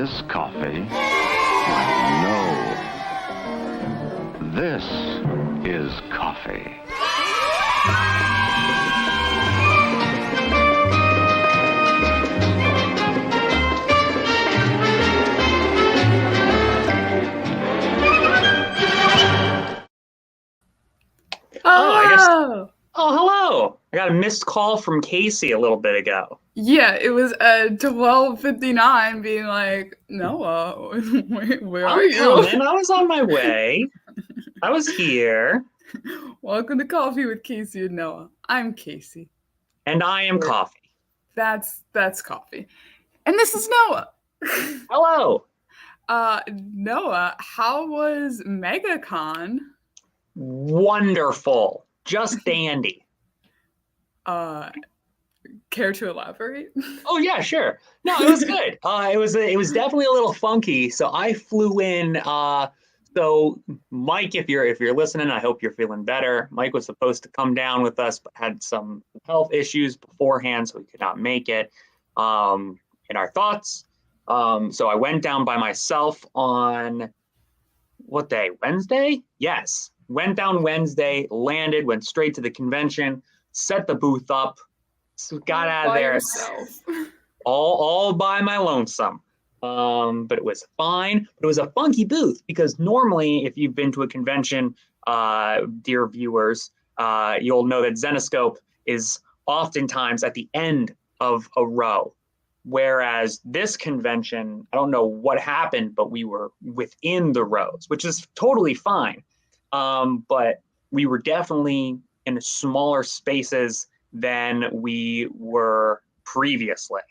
this coffee? Why, no. This is coffee. Oh, hello. I got a missed call from Casey a little bit ago. Yeah, it was at 12:59 being like, Noah, where are you? Coming. I was on my way. I was here. Welcome to Coffee with Casey and Noah. I'm Casey. And I am Coffee. That's Coffee. And this is Noah. Hello. Noah, how was MegaCon? Wonderful. Just dandy. Care to elaborate? Oh yeah, sure. No, it was good. It was definitely a little funky. So I flew in. So Mike, if you're listening, I hope you're feeling better. Mike was supposed to come down with us, but had some health issues beforehand, so he could not make it. In our thoughts. So I went down by myself on what day? Wednesday? Yes. Went down Wednesday, landed, went straight to the convention, set the booth up, got out of there yourself. all by my lonesome. But it was fine. But it was a funky booth because normally, if you've been to a convention, dear viewers, you'll know that Zenoscope is oftentimes at the end of a row. Whereas this convention, I don't know what happened, but we were within the rows, which is totally fine. But we were definitely in smaller spaces than we were previously.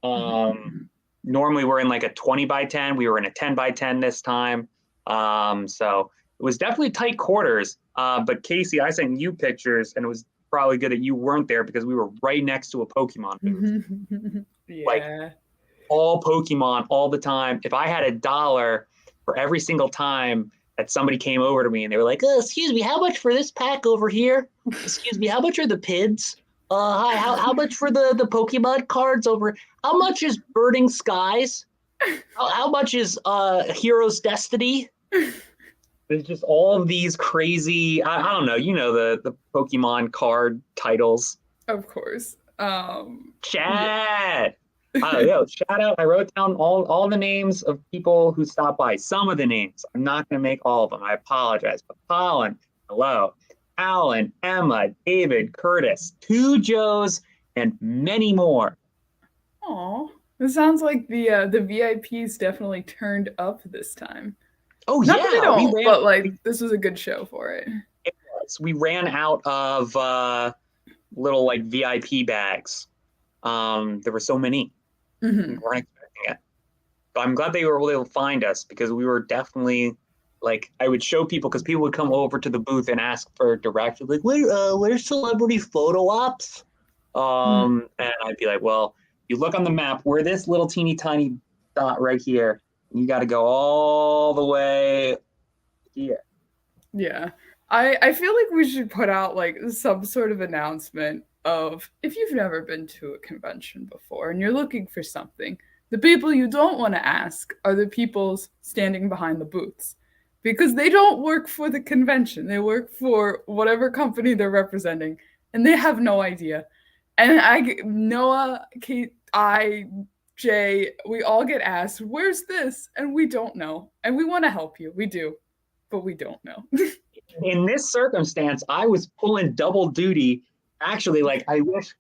Normally we're in like a 20 by 10. We were in a 10 by 10 this time. So it was definitely tight quarters. But Casey, I sent you pictures, and it was probably good that you weren't there because we were right next to a Pokemon booth. Yeah. Like all Pokemon all the time. If I had $1 for every single time that somebody came over to me and they were like, excuse me, how much for this pack over here? Excuse me, how much are the PIDs? Hi, how much for the Pokemon cards over? How much is Burning Skies? How much is Hero's Destiny? There's just all of these crazy, I don't know, you know, the Pokemon card titles. Of course. Chat. Shout out. I wrote down all the names of people who stopped by. Some of the names. I'm not going to make all of them. I apologize. But Colin, hello. Alan, Emma, David, Curtis, 2 Joes, and many more. Oh, it sounds like the VIPs definitely turned up this time. Oh, not yeah. That they don't, but like this was a good show for it. It was. We ran out of little like VIP bags. There were so many. We weren't expecting it. But I'm glad they were able to find us because we were definitely like, I would show people because people would come over to the booth and ask for directions, like, where's celebrity photo ops? And I'd be like, well, you look on the map, we're this little teeny tiny dot right here. You got to go all the way here. Yeah. I feel like we should put out like some sort of announcement of if you've never been to a convention before and you're looking for something, the people you don't want to ask are the people standing behind the booths because they don't work for the convention. They work for whatever company they're representing and they have no idea. And Noah, Kate, Jay, we all get asked, where's this? And we don't know. And we want to help you. We do, but we don't know. In this circumstance, I was pulling double duty. Actually, like I wish,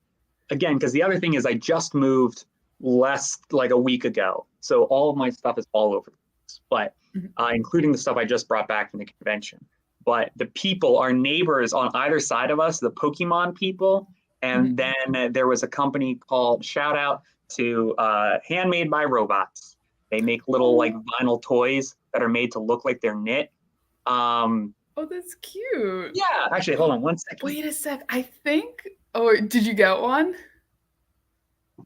again, because the other thing is I just moved less like a week ago. So all of my stuff is all over the place, but including the stuff I just brought back from the convention. But the people, our neighbors on either side of us, the Pokemon people, and then there was a company called, shout out to Handmade by Robots. They make little like vinyl toys that are made to look like they're knit. Oh, that's cute. Yeah, actually, hold on one second. Wait a sec. I think. Oh, did you get one?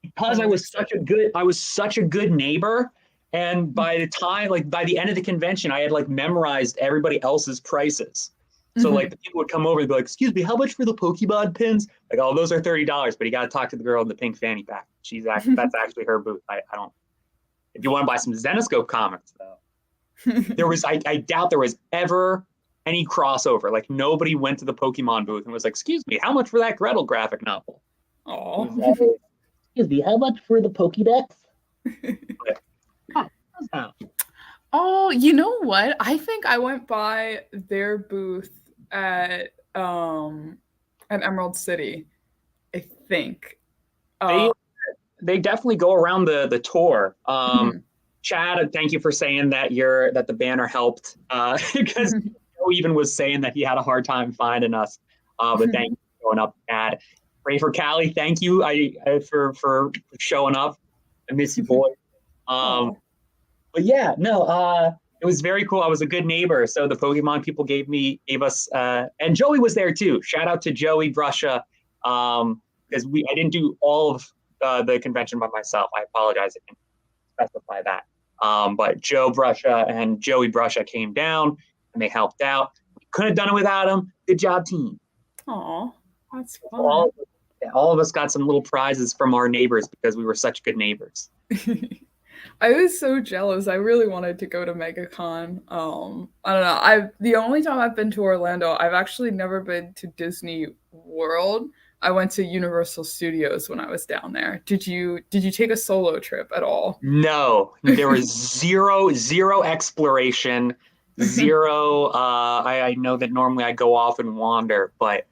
Because I was such a good neighbor, and by the end of the convention, I had like memorized everybody else's prices. So like the people would come over and be like, "Excuse me, how much for the Pokemon pins?" Like, "Oh, those are $30, but you got to talk to the girl in the pink fanny pack. That's actually her booth. I don't." If you want to buy some Zenoscope comics, though, I doubt there was ever any crossover. Like nobody went to the Pokemon booth and was like, "Excuse me, how much for that Gretel graphic novel?" Oh. Excuse me, how much for the Pokédex? Oh, you know what? I think I went by their booth at Emerald City. I think. They definitely go around the tour. Mhm. Chad, thank you for saying that the banner helped because Joe even was saying that he had a hard time finding us. But thank you for showing up, Chad. Pray for Callie. Thank you for showing up. I miss you, boy. Oh. But yeah, no, it was very cool. I was a good neighbor. So the Pokemon people gave us, and Joey was there too. Shout out to Joey Brusha, because I didn't do all of the convention by myself. I apologize. I didn't specify that. But Joe Brusha and Joey Brusha came down and they helped out. Couldn't have done it without them. Good job, team. Oh, that's fun. All of us got some little prizes from our neighbors because we were such good neighbors. I was so jealous. I really wanted to go to MegaCon. I don't know. The only time I've been to Orlando, I've actually never been to Disney World. I went to Universal Studios when I was down there. Did you take a solo trip at all? No, there was zero exploration, zero. I know that normally I go off and wander, but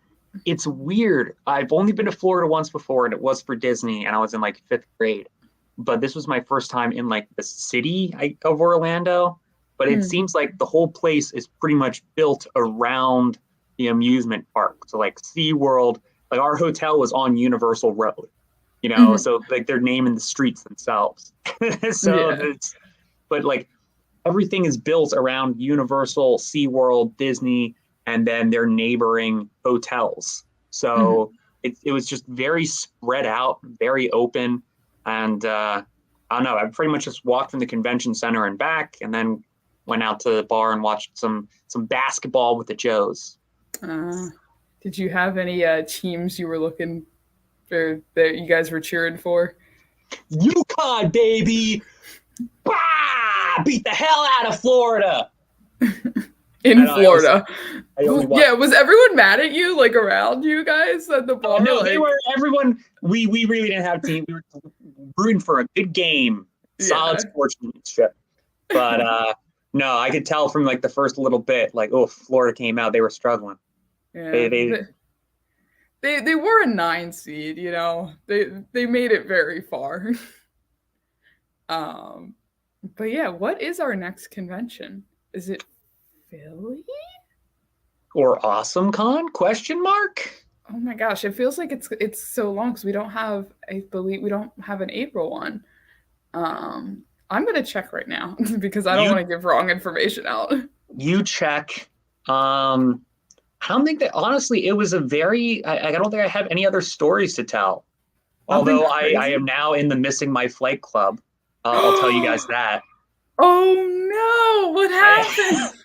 it's weird. I've only been to Florida once before, and it was for Disney, and I was in like 5th grade. But this was my first time in like the city of Orlando. But it seems like the whole place is pretty much built around the amusement park. So like SeaWorld, like our hotel was on Universal Road, so like they're naming the streets themselves. But like everything is built around Universal, SeaWorld, Disney, and then their neighboring hotels. So it was just very spread out, very open. And I don't know, I pretty much just walked from the convention center and back, and then went out to the bar and watched some basketball with the Joes. Did you have any teams you were looking for that you guys were cheering for? UConn, baby! Bah! Beat the hell out of Florida! In Florida. Yeah, was everyone mad at you, like around you guys at the bar? No, they were, everyone, we really didn't have a team. We were rooting for a good game, solid sportsmanship. But no, I could tell from like the first little bit, like, oh, Florida came out, they were struggling. Yeah, they were a 9 seed, They made it very far. But yeah, what is our next convention? Is it Philly? Or AwesomeCon? Question mark? Oh my gosh, it feels like it's so long because we don't have an April one. I'm gonna check right now because I don't want to give wrong information out. You check. I don't think that, honestly, it was a very, I don't think I have any other stories to tell. Although I am now in the Missing My Flight Club. I'll tell you guys that. Oh no, what happened?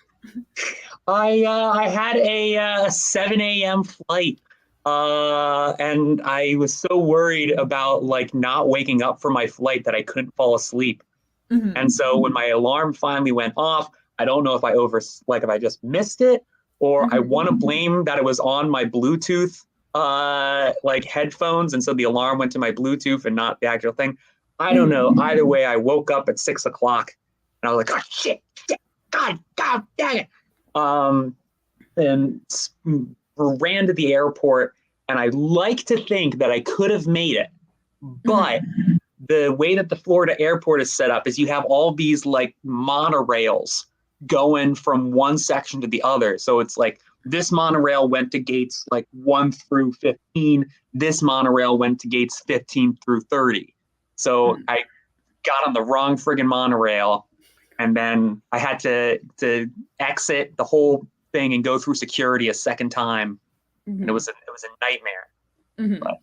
I had a 7 a.m. flight. And I was so worried about like not waking up for my flight that I couldn't fall asleep. And so when my alarm finally went off, I don't know if if I just missed it, or I want to blame that it was on my Bluetooth like headphones, and so the alarm went to my Bluetooth and not the actual thing. I don't know. Either way, I woke up at 6 o'clock and I was like, oh shit, God dang it. And ran to the airport, and I like to think that I could have made it, but the way that the Florida airport is set up is you have all these like monorails going from one section to the other. So it's like this monorail went to gates like 1 through 15. This monorail went to gates 15 through 30. So I got on the wrong friggin' monorail, and then I had to exit the whole thing and go through security a second time. And it was a nightmare. But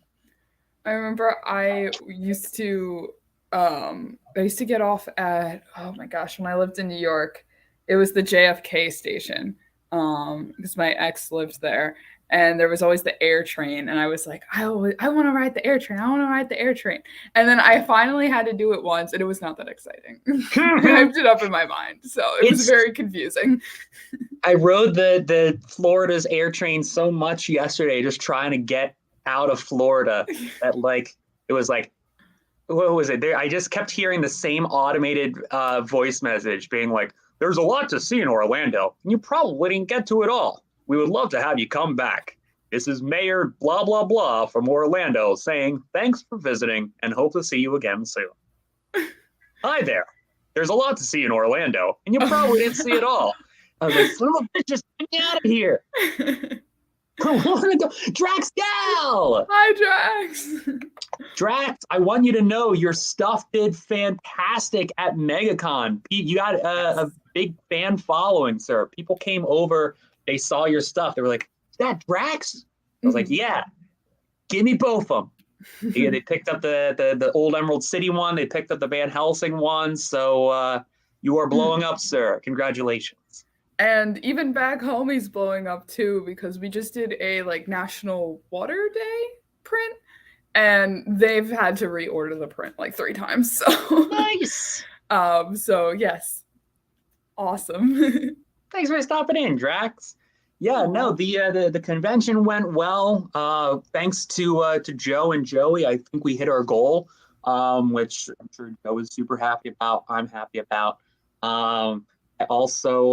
I remember I used to get off at, oh my gosh, when I lived in New York, it was the JFK station because my ex lived there. And there was always the air train, and I was like, I want to ride the air train. I want to ride the air train. And then I finally had to do it once, and it was not that exciting. I hyped it up in my mind, so it was very confusing. I rode the Florida's air train so much yesterday, just trying to get out of Florida, that like it was like, what was it? I just kept hearing the same automated voice message being like, "There's a lot to see in Orlando, and you probably didn't get to it all. We would love to have you come back. This is Mayor blah, blah, blah from Orlando saying thanks for visiting and hope to see you again soon." Hi there. There's a lot to see in Orlando, and you probably didn't see it all. I was like, son of a bitch, just get me out of here. I want to go. Drax Gal! Hi, Drax. Drax, I want you to know your stuff did fantastic at MegaCon. You got a big fan following, sir. People came over. They saw your stuff. They were like, "Is that Drax?" I was like, "Yeah, give me both of them." Yeah, they picked up the old Emerald City one. They picked up the Van Helsing one. So you are blowing up, sir. Congratulations. And even back home, he's blowing up too, because we just did a like National Water Day print, and they've had to reorder the print like 3 times. So Nice. So yes, awesome. Thanks for stopping in, Drax. Yeah, no, the convention went well. Thanks to Joe and Joey, I think we hit our goal, which I'm sure Joe is super happy about. I'm happy about. I also,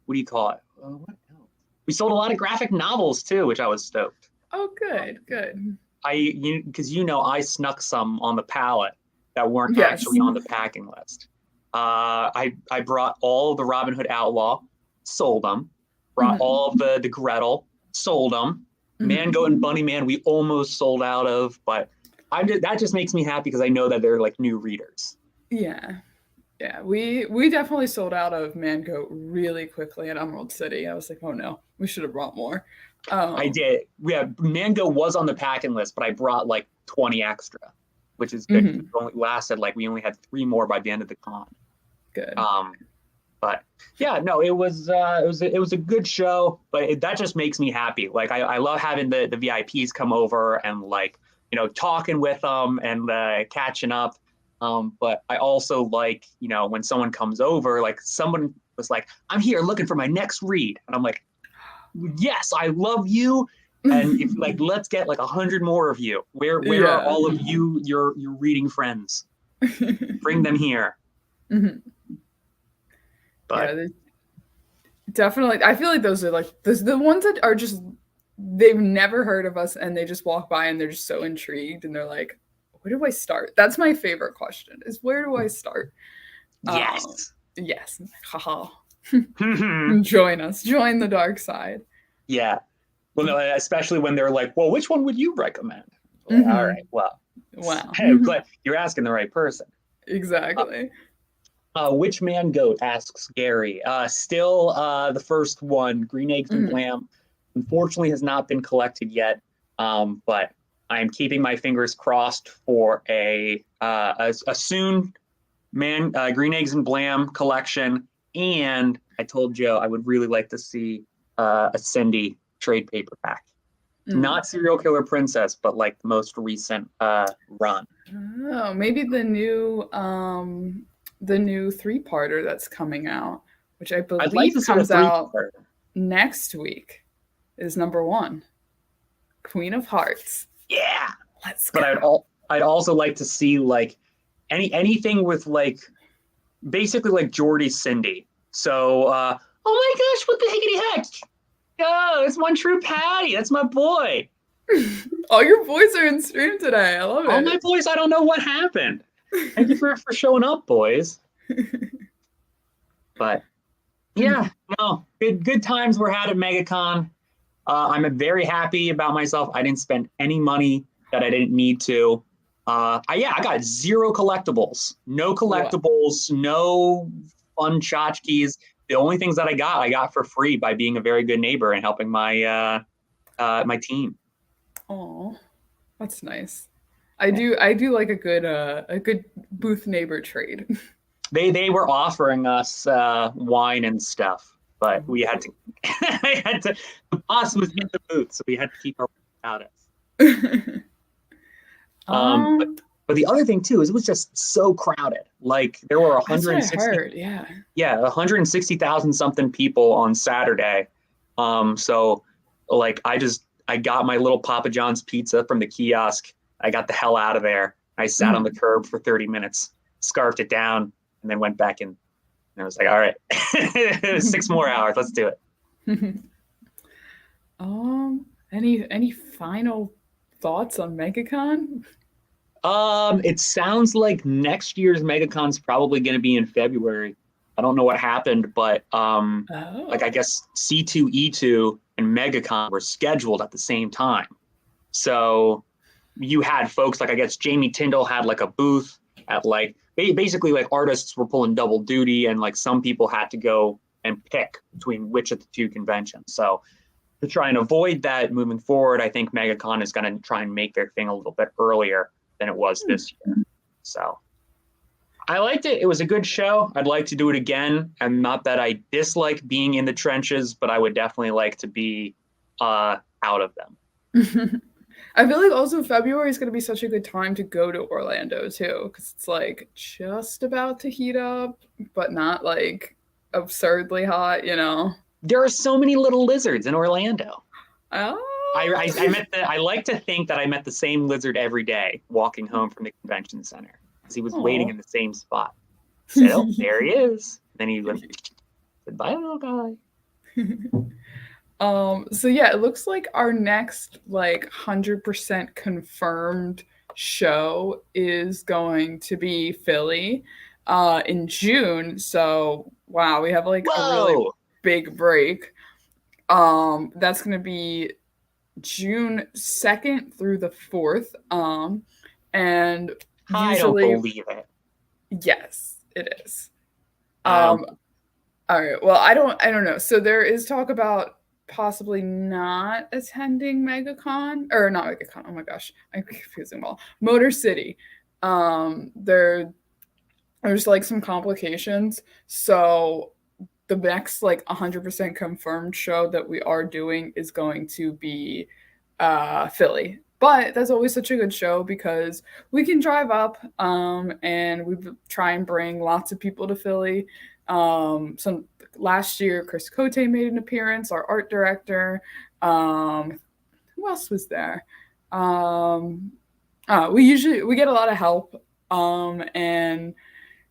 what do you call it? What else? We sold a lot of graphic novels too, which I was stoked. Oh, good. Because I snuck some on the pallet that weren't Yes. actually on the packing list. I brought all of the Robin Hood Outlaw, sold them. Brought all of the Gretel, sold them. Mango and Bunny Man, we almost sold out of, but that just makes me happy because I know that they're like new readers. Yeah, we definitely sold out of Mango really quickly at Emerald City. I was like, oh no, we should have brought more. I did. Yeah, Mango was on the packing list, but I brought like 20 extra, which is good. It only lasted we only had 3 more by the end of the con. Good. But yeah, no, it was a good show, but that just makes me happy. Like I love having the VIPs come over and talking with them and catching up. But I also like, when someone comes over, like someone was like, "I'm here looking for my next read," and I'm like, "Yes, I love you." And if let's get 100 more of you. Where are all of you, your reading friends? Bring them here. But yeah, definitely, I feel like those are the ones that are just, they've never heard of us and they just walk by and they're just so intrigued and they're like, where do I start? That's my favorite question, is where do I start? yes. Yes. Haha. Join us. Join the dark side. Yeah. Well, no, especially when they're like, "Well, which one would you recommend?" Well, all right. Well, wow. Hey, but you're asking the right person. Exactly. Which man goat, asks Gary. Still the first one, Green Eggs and Blam, unfortunately has not been collected yet. But I'm keeping my fingers crossed for a soon Green Eggs and Blam collection. And I told Joe I would really like to see a Cindy trade paperback. Not Serial Killer Princess, but the most recent run. Oh, maybe the new 3-parter that's coming out, which I believe comes out next week, is number 1, Queen of Hearts. Yeah, let's go. But I'd also like to see anything with basically Jordy's Cindy. So oh my gosh, what the hickety heck? Oh, it's One True Patty. That's my boy. All your boys are in stream today. I love it. All my boys, I don't know what happened. Thank you for showing up, boys. But yeah, no, good times were had at MegaCon. I'm very happy about myself. I didn't spend any money that I didn't need to. I got 0 collectibles. No collectibles, no fun tchotchkes. The only things that I got for free by being a very good neighbor and helping my my team. Oh, that's nice. I do like a good booth neighbor trade. They were offering us wine and stuff, but we had to. I had to. The boss was in the booth, so we had to keep our without us. But the other thing too is it was just so crowded. Like there were That's what I 160. heard. Yeah. 160,000 something people on Saturday. So like I got my little Papa John's pizza from the kiosk. I got the hell out of there. I sat on the curb for 30 minutes, scarfed it down, and then went back in. And I was like, all right, 6 more hours. Let's do it. Any final thoughts on MegaCon? It sounds like next year's MegaCon's probably going to be in February. I don't know what happened, but like I guess C2E2 and MegaCon were scheduled at the same time. So you had folks like I guess Jamie Tyndall had like a booth at like basically like artists were pulling double duty, and like some people had to go and pick between which of the two conventions. So to try and avoid that moving forward, I think MegaCon is going to try and make their thing a little bit earlier than it was this year. So I liked it. It was a good show. I'd like to do it again. And not that I dislike being in the trenches, but I would definitely like to be out of them. I feel like also February is going to be such a good time to go to Orlando too, because it's like just about to heat up, but not like absurdly hot, you know? There are so many little lizards in Orlando. Oh. I like to think that I met the same lizard every day walking home from the convention center because he was waiting in the same spot. Said, oh, there he is. Then he went, said, bye, little guy. So yeah, it looks like our next like 100% confirmed show is going to be Philly in June. So wow, we have like a really big break. That's gonna be June 2nd through the 4th. And I don't believe it. Yes, it is. All right. Well, I don't know. So there is talk about possibly not attending MegaCon or not MegaCon. Oh my gosh, I'm confusing them all. Motor City. There's like some complications. So the next like 100% confirmed show that we are doing is going to be Philly. But that's always such a good show because we can drive up and we try and bring lots of people to Philly. Last year, Chris Cote made an appearance, our art director. Who else was there? We get a lot of help. And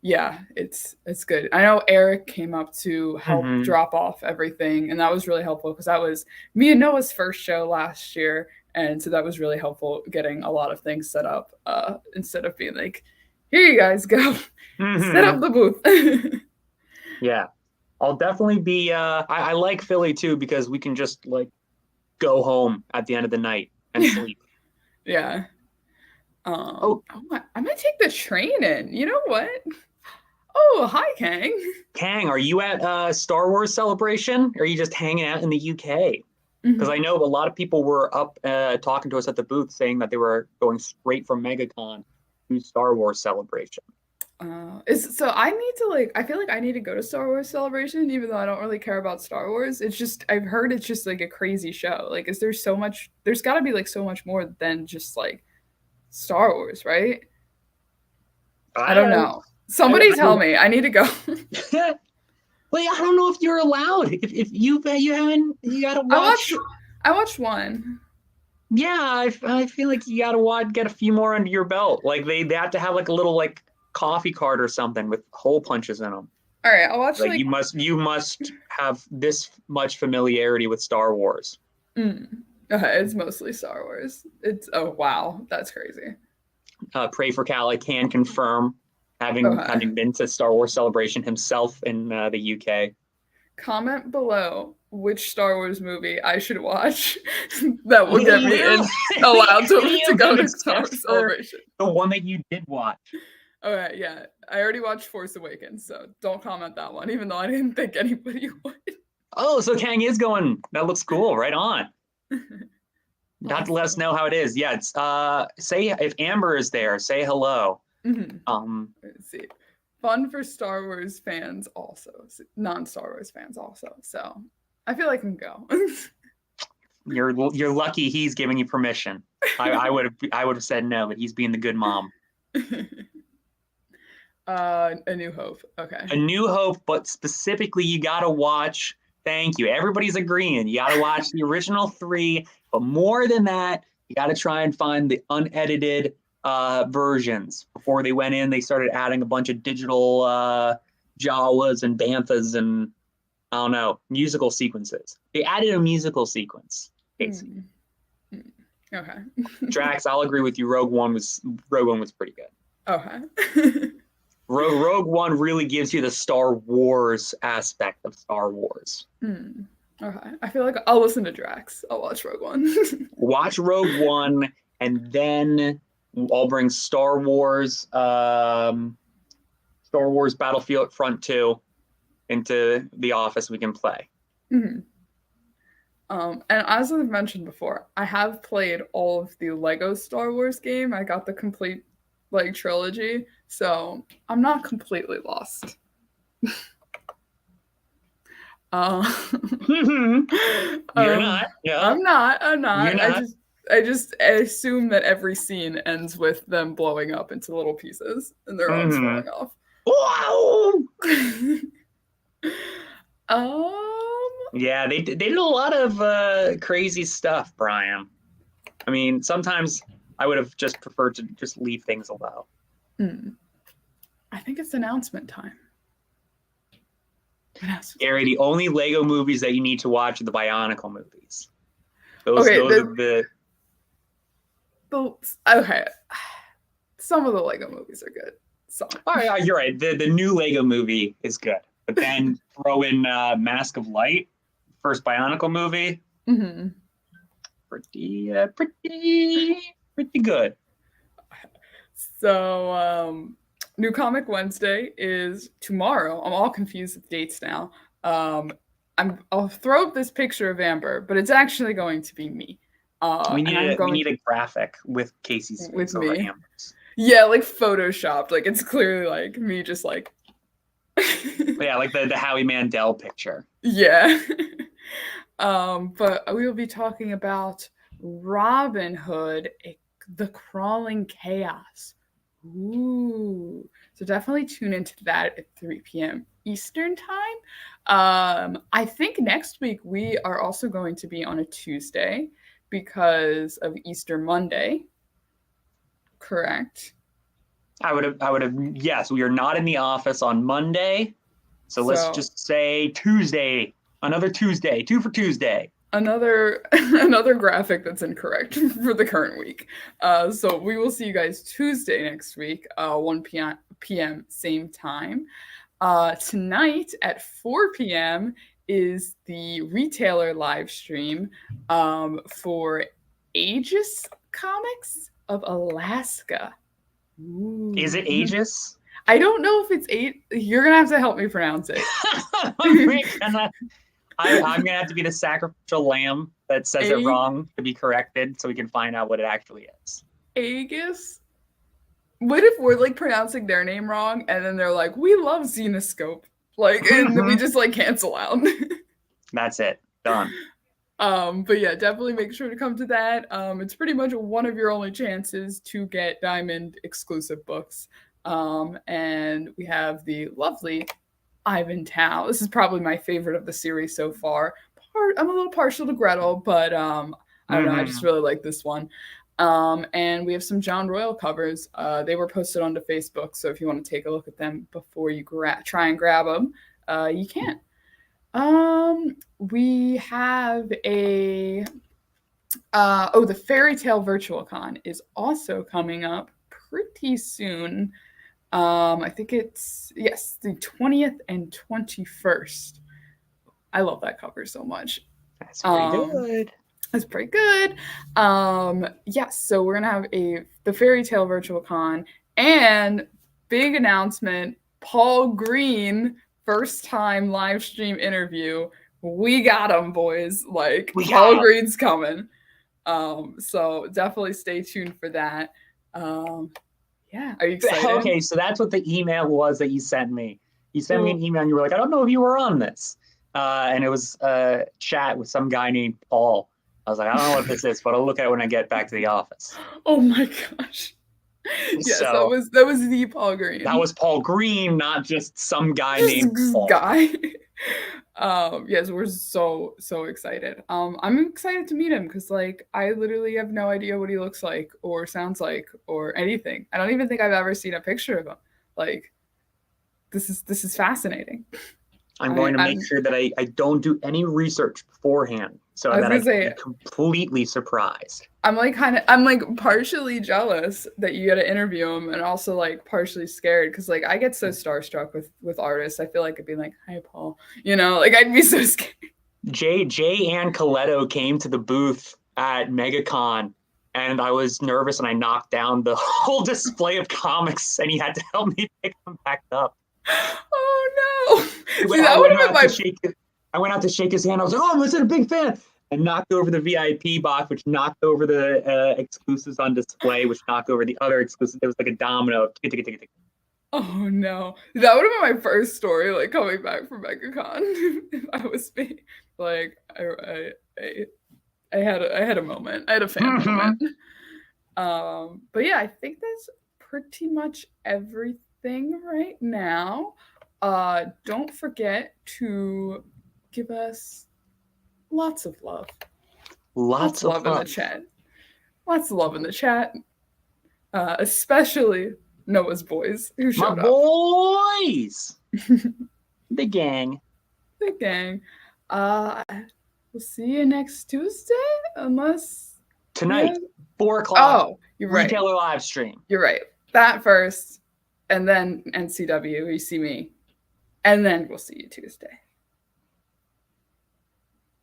yeah, it's good. I know Eric came up to help drop off everything, and that was really helpful because that was me and Noah's first show last year, and so that was really helpful getting a lot of things set up instead of being like, here you guys go, set up the booth. Yeah, I'll definitely be. I like Philly too because we can just like go home at the end of the night and sleep. Yeah. I might take the train in. You know what? Oh, hi, Kang. Kang, are you at Star Wars Celebration? Or are you just hanging out in the UK? Because I know a lot of people were up talking to us at the booth saying that they were going straight from MegaCon to Star Wars Celebration. So I need to I feel like I need to go to Star Wars Celebration, even though I don't really care about Star Wars. It's just, I've heard it's just like a crazy show. Like, there's gotta be like so much more than just like Star Wars, right? I don't know. Somebody tell me. I need to go. Wait, I don't know if you're allowed. If you haven't, you gotta watch. I watched one. Yeah, I feel like you gotta get a few more under your belt. Like they have to have like a little like coffee cart or something with hole punches in them. All right, I'll watch. Like you must have this much familiarity with Star Wars. It's mostly Star Wars. Wow, that's crazy. Pray for Cal. I can confirm having been to Star Wars Celebration himself in the UK. Comment below which Star Wars movie I should watch that will get me allowed to go to Star Wars Celebration. The one that you did watch. Okay, yeah. I already watched Force Awakens, so don't comment that one, even though I didn't think anybody would. Oh, so Kang is going. That looks cool. Right on. Got to let us know how it is. Yeah, it's say if Amber is there, say hello. Let's see. fun for Star Wars fans also, non-Star Wars fans also. So I feel like I can go. You're lucky he's giving you permission. I would have said no, but he's being the good mom. A New Hope. Okay. A New Hope, but specifically you gotta watch. Thank you. Everybody's agreeing. You gotta watch the original 3, but more than that, you gotta try and find the unedited versions. Before they went in, they started adding a bunch of digital Jawas and Banthas and I don't know, musical sequences. They added a musical sequence, basically. Okay. Drax, I'll agree with you. Rogue One was pretty good. Okay. Rogue One really gives you the Star Wars aspect of Star Wars. Okay. I feel like I'll listen to Drax. I'll watch Rogue One. Watch Rogue One, and then I'll bring Star Wars Battlefield Front 2 into the office. We can play. And as I've mentioned before, I have played all of the Lego Star Wars game. I got the complete trilogy, so I'm not completely lost. You're not. Yeah. I'm not. You're not. I just assume that every scene ends with them blowing up into little pieces and their arms falling off. Wow! Yeah, they did a lot of crazy stuff, Brian. I mean, sometimes I would have just preferred to just leave things alone. I think it's announcement time. Gary, the only Lego movies that you need to watch are the Bionicle movies. Those are the... Okay. Some of the Lego movies are good. Some. All right, you're right. The new Lego movie is good. But then throw in Mask of Light, first Bionicle movie. Pretty good. So, New Comic Wednesday is tomorrow. I'm all confused with dates now. I'll throw up this picture of Amber, but it's actually going to be me. We need a graphic with Casey's face with over me. Amber's. Yeah, like photoshopped. Like it's clearly like me just like yeah, like the Howie Mandel picture. Yeah. But we will be talking about Robin Hood, The Crawling Chaos. Ooh. So definitely tune into that at 3 p.m. Eastern time. I think next week we are also going to be on a Tuesday because of Easter Monday. Correct? I would have, yes, we are not in the office on Monday. So let's just say Tuesday, another Tuesday, 2 for Tuesday. Another graphic that's incorrect for the current week. So we will see you guys Tuesday next week, 1 p.m. same time. Tonight at 4 p.m. is the retailer live stream for Aegis Comics of Alaska. Ooh. Is it Aegis? I don't know if it's You're gonna have to help me pronounce it. I'm gonna have to be the sacrificial lamb that says it wrong to be corrected, so we can find out what it actually is. Aegis. What if we're like pronouncing their name wrong, and then they're like, "We love Xenoscope," like, and then we just like cancel out. That's it. Done. But yeah, definitely make sure to come to that. It's pretty much one of your only chances to get Diamond exclusive books. And we have the lovely Ivan Tao. This is probably my favorite of the series so far. I'm a little partial to Gretel, but I don't know. I just really like this one. And we have some John Royal covers. They were posted onto Facebook, so if you want to take a look at them before you try and grab them, you can. We have the Fairy Tale Virtual Con is also coming up pretty soon. I think it's, yes, the 20th and 21st. I love that cover so much. That's pretty good. That's pretty good. Yes, so we're gonna have the Fairy Tale Virtual Con, and big announcement, Paul Green, first time live stream interview. We got him, boys. Like, Paul Green's coming. So definitely stay tuned for that. Yeah. Are you excited? Okay, so that's what the email was that you sent me. You sent me an email and you were like, I don't know if you were on this. And it was a chat with some guy named Paul. I was like, I don't know what this is, but I'll look at it when I get back to the office. Oh my gosh. Yes, So that was the Paul Green. that was Paul Green, not just some guy named Paul. Yes, we're so excited. I'm excited to meet him because like I literally have no idea what he looks like or sounds like or anything. I don't even think I've ever seen a picture of him. Like this is fascinating. I'm going to make sure that I don't do any research beforehand so that I can be completely surprised. I'm like partially jealous that you get to interview him and also like partially scared because like I get so starstruck with artists. I feel like I'd be like, hi Paul, you know, like I'd be so scared. Jay and Coletto came to the booth at MegaCon and I was nervous and I knocked down the whole display of comics and he had to help me pick them back up. Oh no! See, I went out to shake his hand. I was like, "Oh, I'm such a big fan!" And knocked over the VIP box, which knocked over the exclusives on display, which knocked over the other exclusives. There was like a domino. Oh no! That would have been my first story, like coming back from MegaCon. If I was me, like I had a moment. I had a fan moment. But yeah, I think that's pretty much everything right now. Don't forget to give us lots of love. Lots of love in the chat. Lots of love in the chat. Especially Noah's boys who showed up. My boys! The gang. The gang. We'll see you next Tuesday, unless tonight, 4:00. Oh, you're right. Retailer live stream. You're right. That first. And then NCW, you see me. And then we'll see you Tuesday.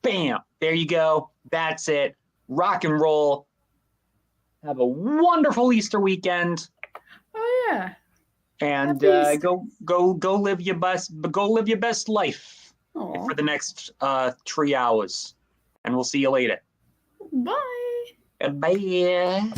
Bam. There you go. That's it. Rock and roll. Have a wonderful Easter weekend. Oh yeah. And go live your best life for the next 3 hours. And we'll see you later. Bye. Bye.